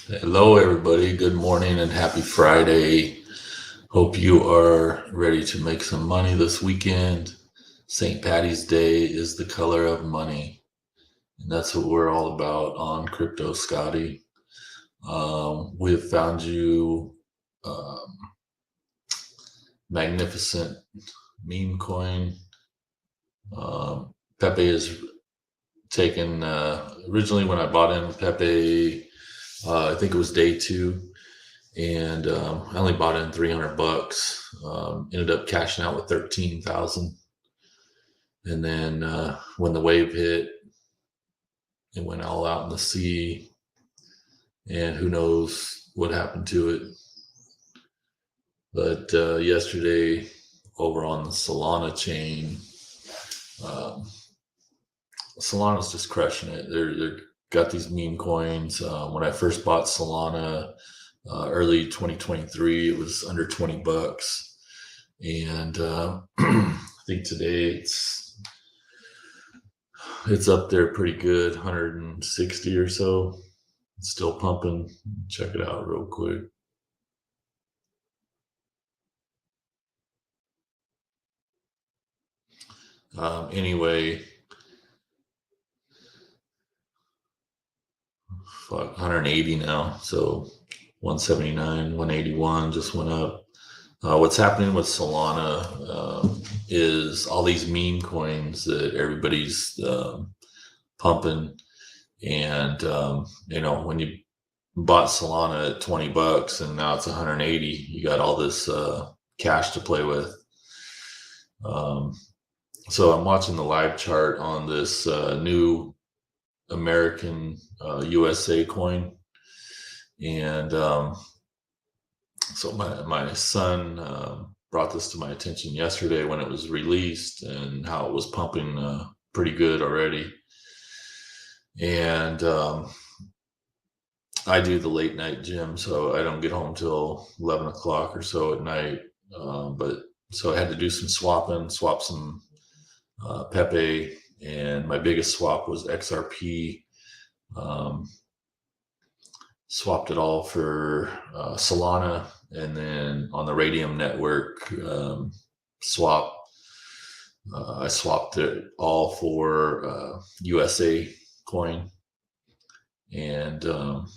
Hello, everybody. Good morning and happy Friday. Hope you are ready to make some money this weekend. St. Patty's Day is the color of money, and that's what we're all about on Crypto Scotty. We have found you um, magnificent meme coin. Pepe is taken originally when I bought in Pepe. I think it was day two, and I only bought in 300 bucks. Ended up cashing out with 13,000, and then when the wave hit, it went all out in the sea, and who knows what happened to it. But yesterday, over on the Solana chain, um, Solana's just crushing it. They're got these meme coins. When I first bought Solana, early 2023, it was under 20 bucks. And I think today it's up there pretty good, 160 or so. It's still pumping. Check it out real quick. Anyway, fuck, 180 now. So 179, 181 just went up. What's happening with Solana is all these meme coins that everybody's pumping. And, when you bought Solana at 20 bucks and now it's 180, you got all this cash to play with. So I'm watching the live chart on this new American USA coin. And so my son brought this to my attention yesterday when it was released and how it was pumping pretty good already. And I do the late night gym, so I don't get home till 11 o'clock or so at night. But so I had to do some swapping, swap some Pepe, and my biggest swap was XRP. Swapped it all for Solana, and then on the Raydium network swap, I swapped it all for USA coin, and it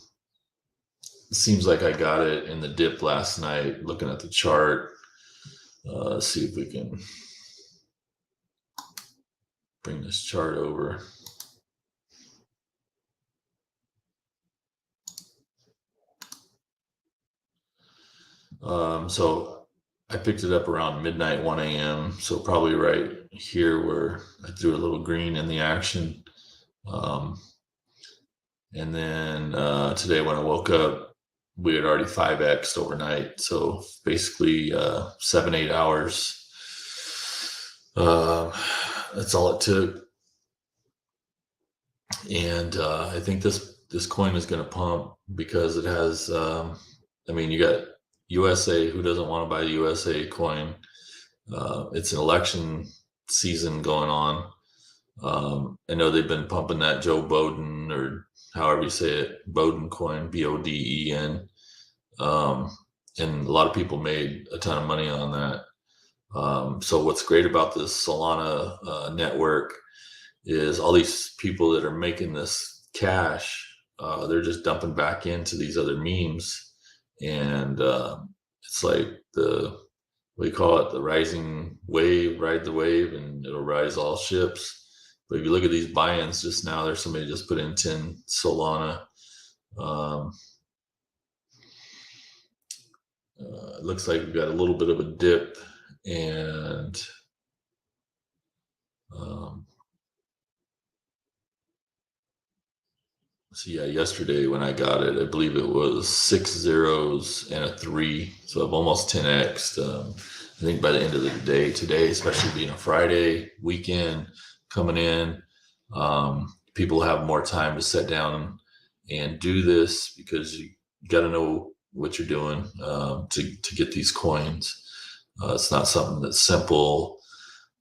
seems like I got it in the dip last night. Looking at the chart, see if we can bring this chart over. So I picked it up around midnight, 1 a.m. So probably right here where I threw a little green in the action. And then today when I woke up, we had already 5x'd overnight. So basically 7-8 hours. That's all it took. And I think this coin is going to pump because it has, you got USA. Who doesn't want to buy the USA coin? It's an election season going on. I know they've been pumping that Joe Biden, or however you say it, Bowden coin, Boden. And a lot of people made a ton of money on that. So what's great about this Solana network is all these people that are making this cash, they're just dumping back into these other memes. And it's like what do you call it? The rising wave, ride the wave, and it'll rise all ships. But if you look at these buy-ins just now, there's somebody just put in 10 Solana. It looks like we've got a little bit of a dip, and so yeah, yesterday when I got it, I believe it was 6 zeros and a 3, so I've almost 10x'd. I think by the end of the day today, especially being a Friday weekend coming in, people have more time to sit down and do this because you got to know what you're doing to get these coins. It's not something that's simple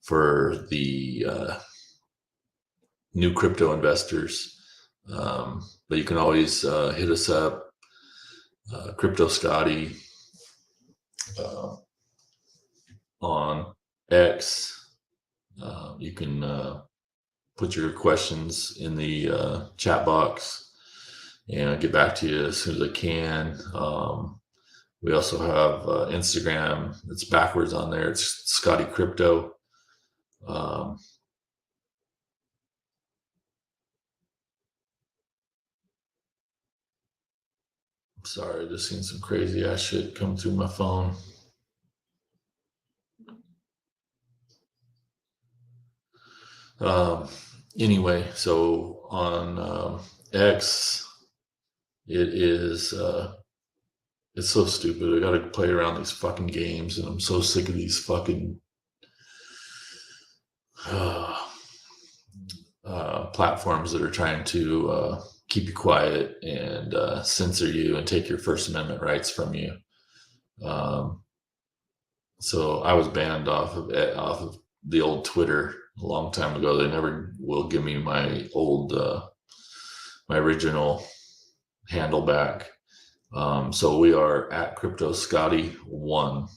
for the new crypto investors. But you can always hit us up Crypto Scotty on X. You can put your questions in the chat box and I'll get back to you as soon as I can. We also have Instagram. It's backwards on there. It's Scotty Crypto. Sorry, just seen some crazy ass shit come through my phone. Anyway, so on X, it is it's so stupid. I got to play around these fucking games, and I'm so sick of these fucking platforms that are trying to keep you quiet and censor you and take your First Amendment rights from you. So I was banned off of the old Twitter a long time ago. They never will give me my old my original handle back. So we are at Crypto Scotty 1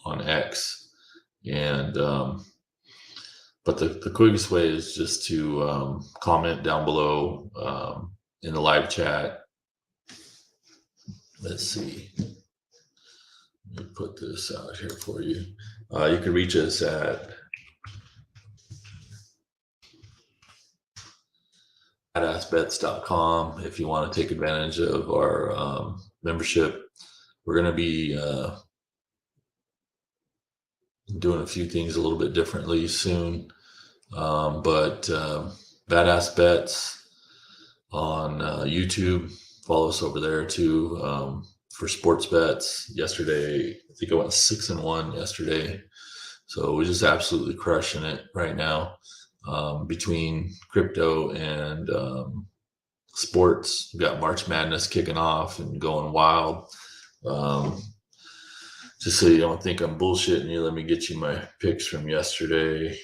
on X, and but the quickest way is just to comment down below in the live chat. Let's see. Let me put this out here for you. You can reach us at badassbets.com if you want to take advantage of our membership. We're going to be doing a few things a little bit differently soon. But Badass Bets on YouTube. Follow us over there too for sports bets. Yesterday, I think I went 6-1 yesterday. So we're just absolutely crushing it right now between crypto and sports. We've got March Madness kicking off and going wild. Just so you don't think I'm bullshitting you, let me get you my picks from yesterday.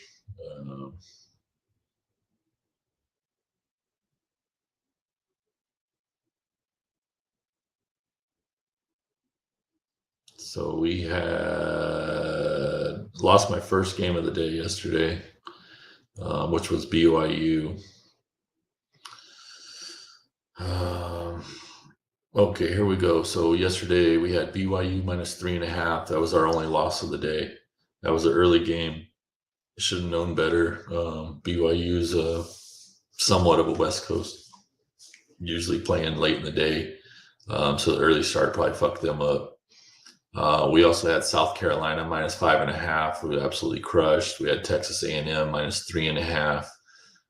So we had lost my first game of the day yesterday, which was BYU. Okay, here we go. So yesterday we had BYU -3.5. That was our only loss of the day. That was an early game. Should have known better. BYU's somewhat of a West Coast, usually playing late in the day. So the early start probably fucked them up. We also had South Carolina -5.5. We absolutely crushed. We had Texas A&M -3.5.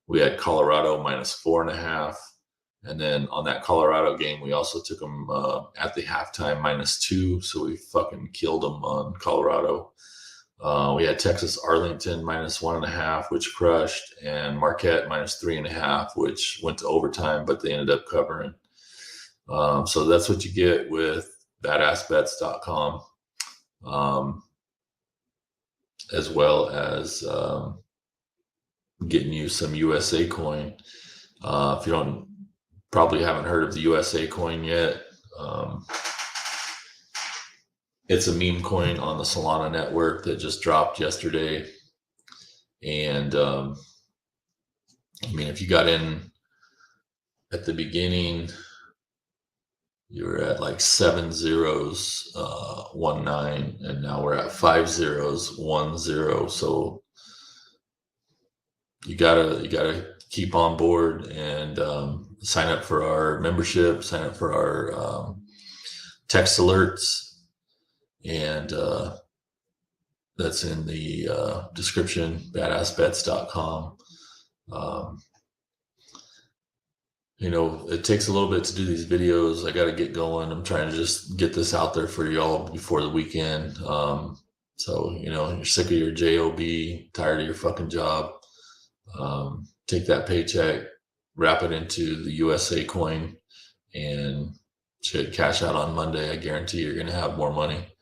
We had Colorado -4.5. And then on that Colorado game, we also took them at the halftime -2. So we fucking killed them on Colorado. We had Texas Arlington -1.5, which crushed, and Marquette -3.5, which went to overtime, but they ended up covering. So that's what you get with badassbets.com, as well as getting you some USA coin. If you probably haven't heard of the USA coin yet, it's a meme coin on the Solana network that just dropped yesterday. And I mean, if you got in at the beginning, you were at like 7 zeros, 19, and now we're at 5 zeros, 10. So you gotta keep on board and sign up for our membership, sign up for our text alerts, and that's in the description, badassbets.com. It takes a little bit to do these videos. I got to get going. I'm trying to just get this out there for y'all before the weekend. So, you're sick of your job, tired of your fucking job. Take that paycheck, wrap it into the USA coin, and should cash out on Monday. I guarantee you're going to have more money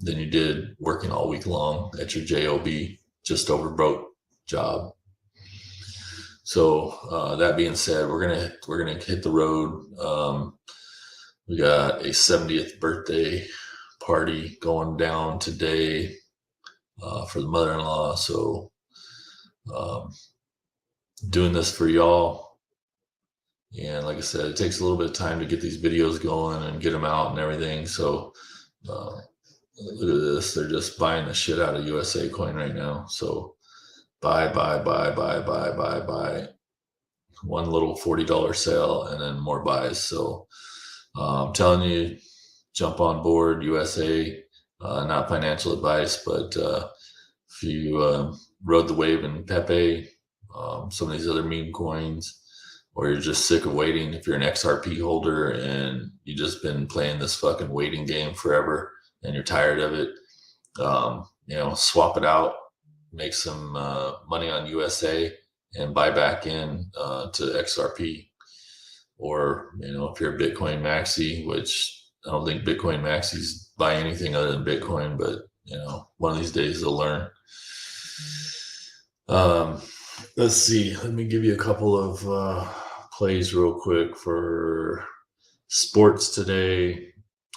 than you did working all week long at your job, just over broke job. So that being said, we're gonna hit the road. We got a 70th birthday party going down today for the mother-in-law. So doing this for y'all. And like I said, it takes a little bit of time to get these videos going and get them out and everything. So look at this. They're just buying the shit out of USA coin right now. So buy. One little $40 sale and then more buys. So I'm telling you, jump on board USA. Not financial advice, but if you rode the wave in Pepe, some of these other meme coins, or you're just sick of waiting, if you're an XRP holder and you've just been playing this fucking waiting game forever and you're tired of it, swap it out, make some money on USA and buy back in to XRP. Or, if you're a Bitcoin maxi, which I don't think Bitcoin maxis buy anything other than Bitcoin, but, one of these days they'll learn. Let's see. Let me give you a couple of plays real quick for sports today.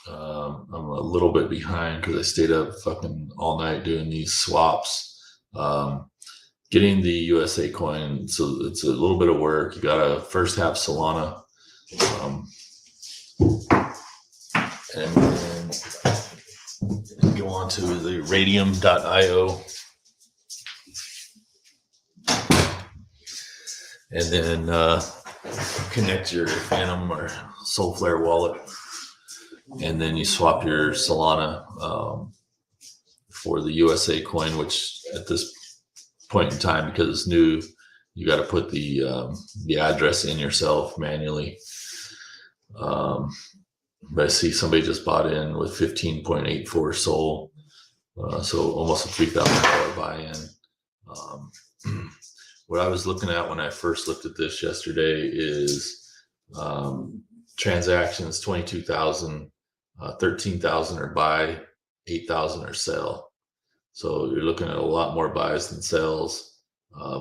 I'm a little bit behind because I stayed up fucking all night doing these swaps. Getting the USA coin, so it's a little bit of work. You got to first have Solana. And then go on to the Raydium.io. And then connect your Phantom or Soulflare wallet. And then you swap your Solana for the USA coin, which at this point in time, because it's new, you got to put the address in yourself manually. But I see somebody just bought in with 15.84 Sol, so almost a $3,000 buy-in. What I was looking at when I first looked at this yesterday is transactions 22,000, 13,000 are buy, 8,000 are sell. So you're looking at a lot more buys than sells.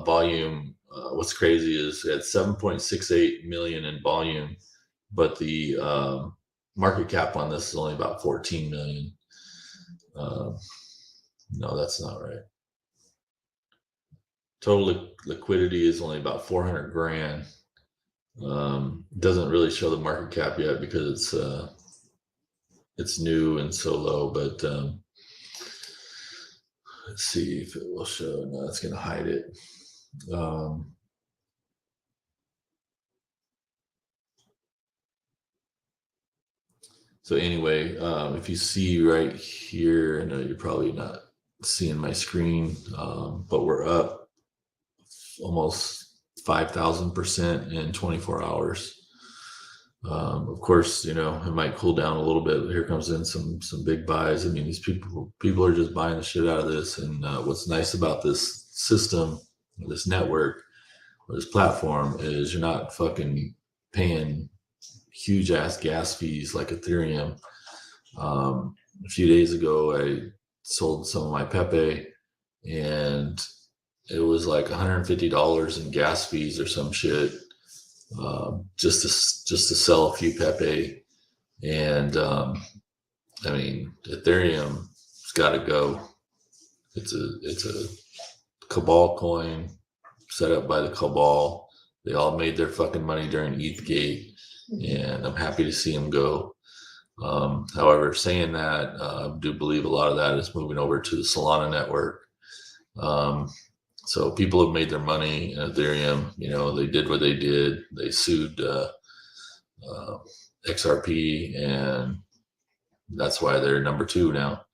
Volume, what's crazy is it had 7.68 million in volume, but the market cap on this is only about 14 million. No, that's not right. Total liquidity is only about 400 grand. Doesn't really show the market cap yet because it's new and so low, but let's see if it will show. No, it's going to hide it. So anyway, if you see right here, I know you're probably not seeing my screen, but we're up almost 5,000% in 24 hours. Of course, it might cool down a little bit. Here comes in some big buys. I mean, these people are just buying the shit out of this. And what's nice about this system, this network, or this platform is you're not fucking paying huge ass gas fees like Ethereum. A few days ago, I sold some of my Pepe, and it was like $150 in gas fees or some shit, just to sell a few Pepe. And I mean, Ethereum's got to go. It's a Cabal coin set up by the Cabal. They all made their fucking money during ETHgate, and I'm happy to see them go. However, saying that, I do believe a lot of that is moving over to the Solana network. So people have made their money in Ethereum. They did what they did. They sued XRP, and that's why they're number 2 now.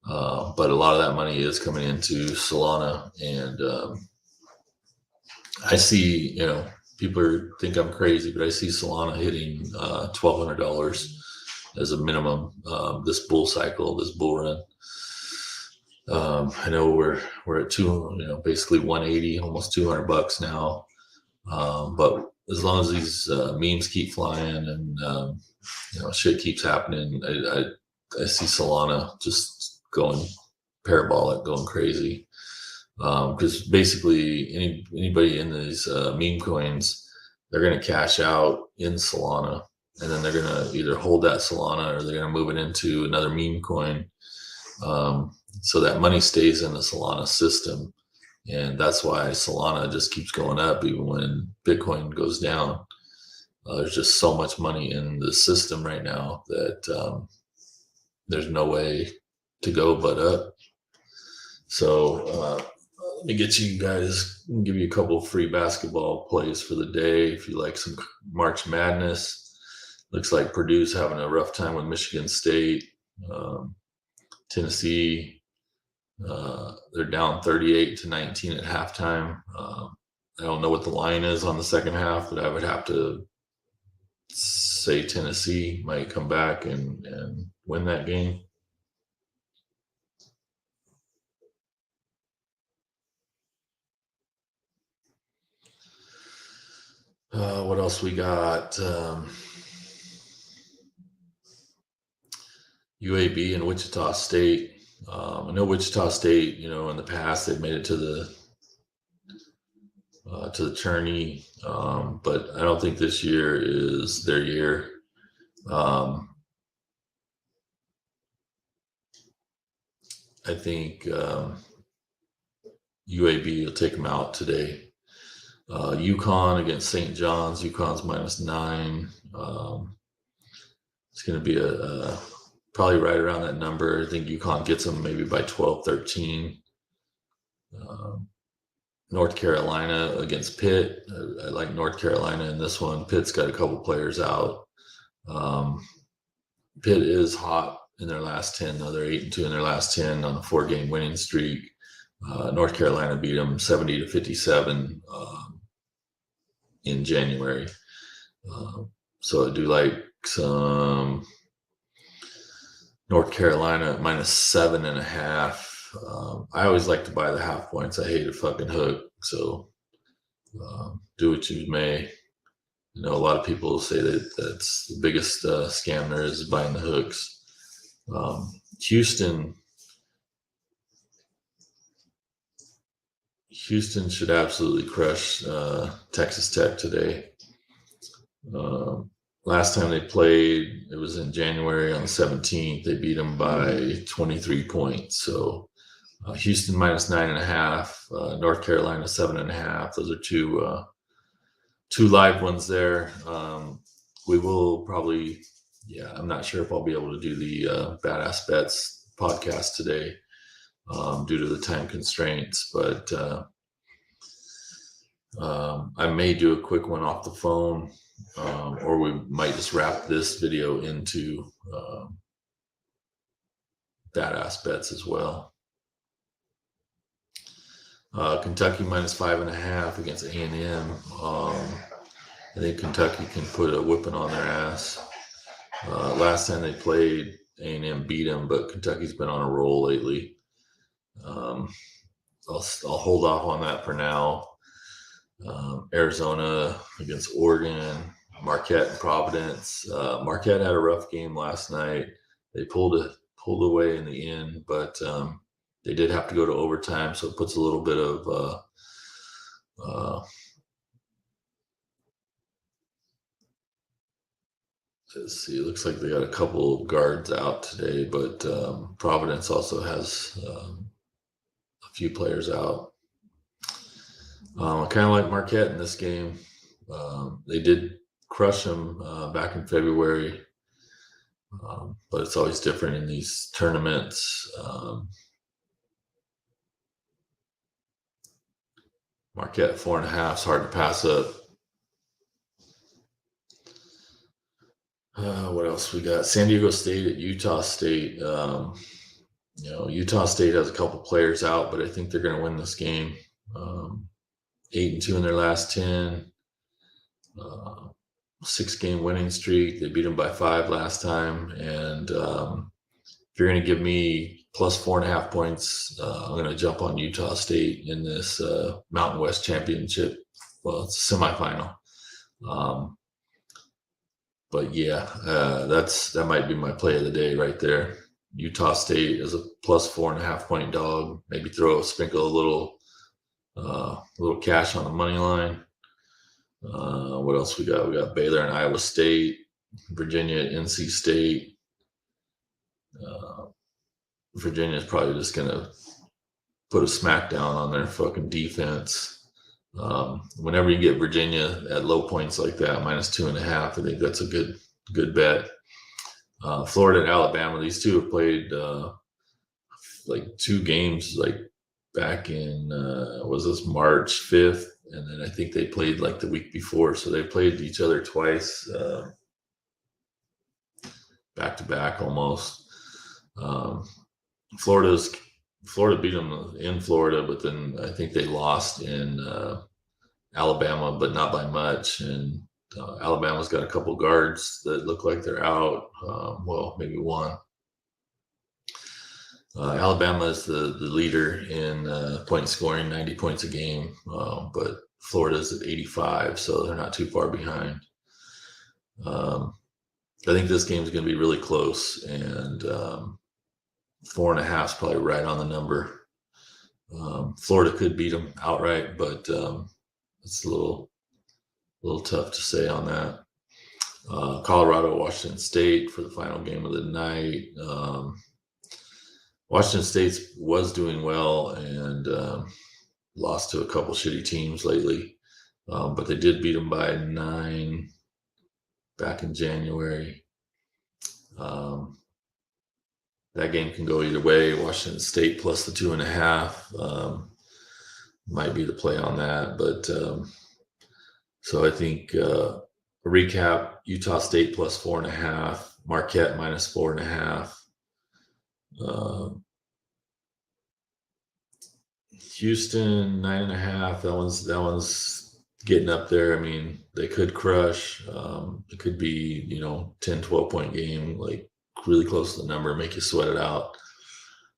But a lot of that money is coming into Solana, and I see, people think I'm crazy, but I see Solana hitting $1,200 as a minimum this bull cycle, this bull run. I know we're at basically 180, almost $200 now. But as long as these memes keep flying and shit keeps happening, I see Solana just going parabolic, going crazy. Because basically anybody in these meme coins, they're going to cash out in Solana, and then they're going to either hold that Solana or they're going to move it into another meme coin. So that money stays in the Solana system. And that's why Solana just keeps going up even when Bitcoin goes down. There's just so much money in the system right now that there's no way to go but up. So let me get you guys, give you a couple of free basketball plays for the day. If you like some March Madness, looks like Purdue's having a rough time with Michigan State. Tennessee, they're down 38-19 at halftime. I don't know what the line is on the second half, but I would have to say Tennessee might come back and win that game. What else we got? UAB and Wichita State. I know Wichita State, in the past they've made it to the tourney, but I don't think this year is their year. I think UAB will take them out today. UConn against St. John's. UConn's -9. It's going to be a probably right around that number. I think UConn gets them maybe by 12-13. North Carolina against Pitt. I like North Carolina in this one. Pitt's got a couple players out. Pitt is hot in their last 10, though. They're 8-2 in their last 10 on a 4-game winning streak. North Carolina beat them 70-57 in January. So I do like some North Carolina -7.5. I always like to buy the half points. I hate a fucking hook. So do what you may. A lot of people say that that's the biggest scam there is buying the hooks. Houston should absolutely crush Texas Tech today. Last time they played, it was in January on the 17th. They beat them by 23 points. So Houston -9.5, North Carolina 7.5. Those are two live ones there. We will probably, I'm not sure if I'll be able to do the Badass Bets podcast today due to the time constraints, but I may do a quick one off the phone, or we might just wrap this video into Badass Bets as well. Kentucky -5.5 against A&M. I think Kentucky can put a whipping on their ass. Last time they played, A&M beat them, but Kentucky's been on a roll lately. I'll hold off on that for now. Arizona against Oregon, Marquette and Providence. Marquette had a rough game last night. They pulled away in the end, but they did have to go to overtime, so it puts a little bit of let's see. It looks like they got a couple of guards out today, but Providence also has a few players out. I kind of like Marquette in this game. They did crush them back in February, but it's always different in these tournaments. Marquette 4.5 is hard to pass up. What else we got? San Diego State at Utah State. Utah State has a couple players out, but I think they're going to win this game. 8-2 in their last 10. 6-game winning streak. They beat them by 5 last time. And if you're going to give me plus 4.5 points, I'm going to jump on Utah State in this Mountain West Championship. Well, it's a semifinal. But that might be my play of the day right there. Utah State is a plus 4.5 point dog. Maybe sprinkle a little cash on the money line. What else we got? We got Baylor and Iowa State. Virginia at NC State. Virginia's probably just going to put a smackdown on their fucking defense. Whenever you get Virginia at low points like that, -2.5, I think that's a good bet. Florida and Alabama, these two have played like 2 games, like back in was this March 5th, and then I think they played like the week before, so they played each other twice, back to back almost. Florida beat them in Florida, but then I think they lost in Alabama, but not by much. And Alabama's got a couple guards that look like they're out. Well, maybe one. Alabama is the leader in point scoring, 90 points a game, but Florida's at 85, so they're not too far behind. I think this game is going to be really close, and 4.5 is probably right on the number. Florida could beat them outright, but it's a little tough to say on that. Colorado, Washington State for the final game of the night. Washington State was doing well and lost to a couple shitty teams lately, but they did beat them by 9 back in January. That game can go either way. Washington State plus the 2.5 might be the play on that. But so I think a recap: Utah State plus 4.5, Marquette minus 4.5. Houston 9.5. That one's getting up there. I mean, they could crush. It could be 10, 12 point game, like really close to the number, make you sweat it out.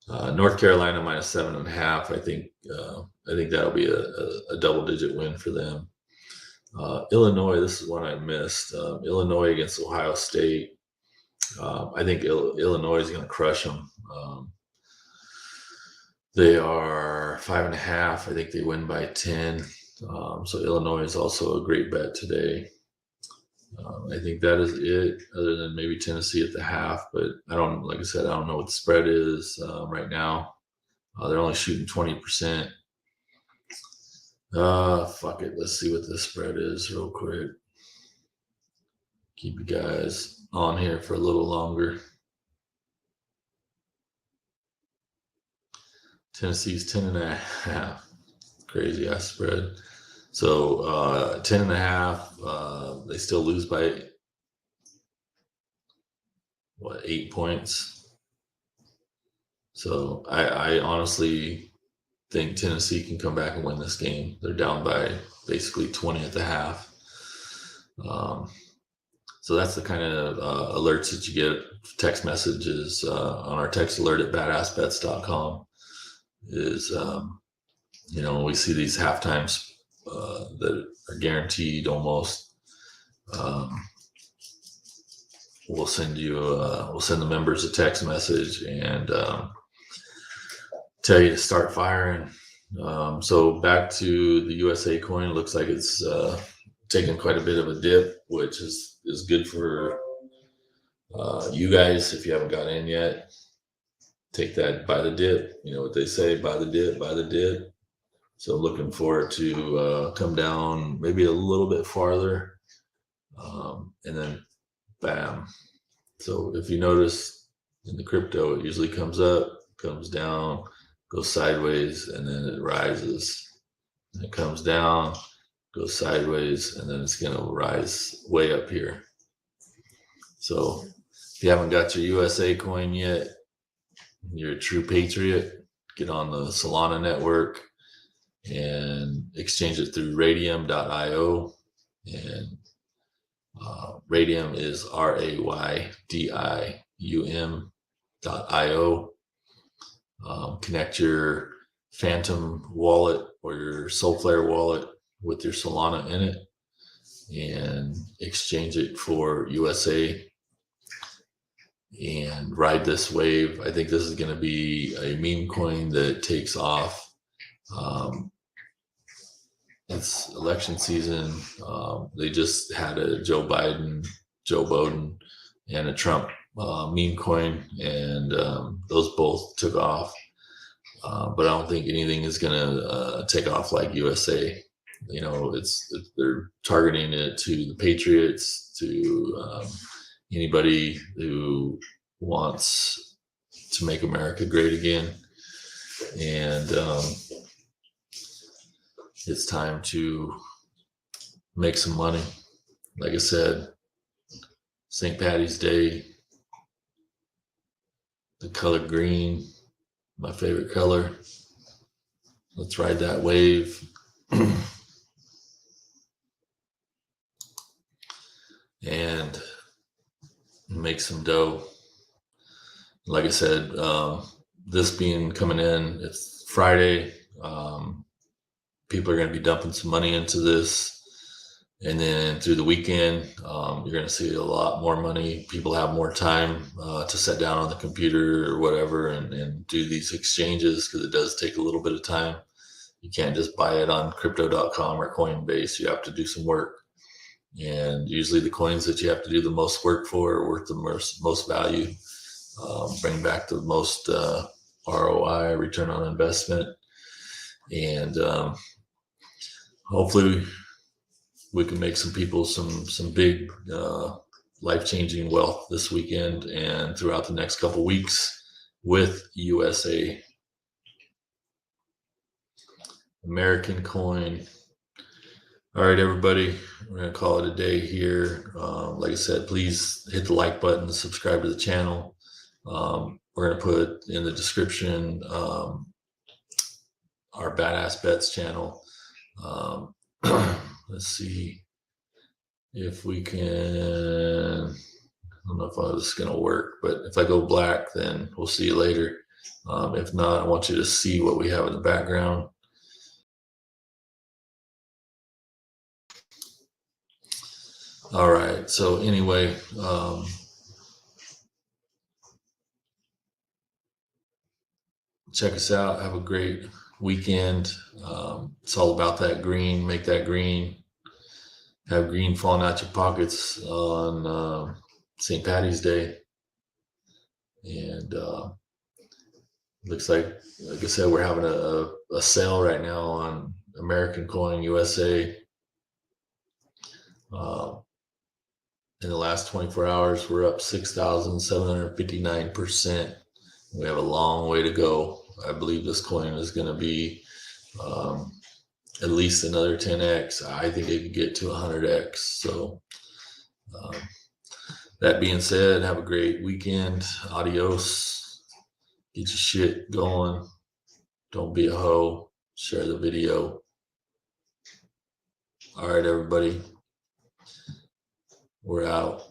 North Carolina minus 7.5. I think that'll be a double digit win for them. Illinois, this is one I missed. Illinois against Ohio State. I think Illinois is going to crush them. They are 5.5. I think they win by 10. So Illinois is also a great bet today. I think that is it, other than maybe Tennessee at the half. But like I said, I don't know what the spread is right now. They're only shooting 20%. Fuck it. Let's see what the spread is real quick. Keep you guys on here for a little longer. Tennessee's 10.5. Crazy ass spread. So 10.5. They still lose by 8 points. So I honestly think Tennessee can come back and win this game. They're down by basically 20 at the half. So that's the kind of alerts that you get. Text messages on our text alert at badassbets.com is, we see these halftimes that are guaranteed almost. We'll send the members a text message and tell you to start firing. So back to the USA coin. Looks like it's taken quite a bit of a dip, which is good for you guys if you haven't got in yet. Take that by the dip. You know what they say, buy the dip. So looking for it to come down maybe a little bit farther, and then bam. So if you notice in the crypto, it usually comes up, comes down, goes sideways, and then it rises. And it comes down, goes sideways, and then it's going to rise way up here. So if you haven't got your USA coin yet, you're a true patriot, get on the Solana network and exchange it through Raydium.io. And Raydium is RAYDIUM.io. Connect your Phantom wallet or your Soulflare wallet with your Solana in it and exchange it for USA and ride this wave. I think this is going to be a meme coin that takes off. It's election season. They just had a Joe Biden Joe Biden and a Trump meme coin, and those both took off. But I don't think anything is going to take off like USA. You know, they're targeting it to the patriots, to anybody who wants to make America great again. And it's time to make some money. Like I said, St. Patty's Day, the color green, my favorite color. Let's ride that wave. And make some dough. Like I said, this being coming in, it's Friday. People are going to be dumping some money into this. And then through the weekend, you're going to see a lot more money. People have more time to sit down on the computer or whatever and do these exchanges, because it does take a little bit of time. You can't just buy it on crypto.com or Coinbase. You have to do some work. And usually the coins that you have to do the most work for are worth the most value, bring back the most ROI, return on investment. And hopefully we can make some people some big life-changing wealth this weekend and throughout the next couple weeks with USA. American coin. All right, everybody, we're going to call it a day here. Like I said, please hit the like button, subscribe to the channel. We're going to put in the description our Badass Bets channel. Let's see if we can, I don't know if this is going to work, but if I go black, then we'll see you later. If not, I want you to see what we have in the background. All right. So anyway, check us out. Have a great weekend. It's all about that green. Make that green. Have green falling out your pockets on St. Patty's Day. And looks like I said, we're having a sale right now on American Coin USA. In the last 24 hours, we're up 6,759%. We have a long way to go. I believe this coin is going to be at least another 10x. I think it could get to 100x. So that being said, have a great weekend. Adios. Get your shit going. Don't be a hoe. Share the video. All right, everybody. We're out.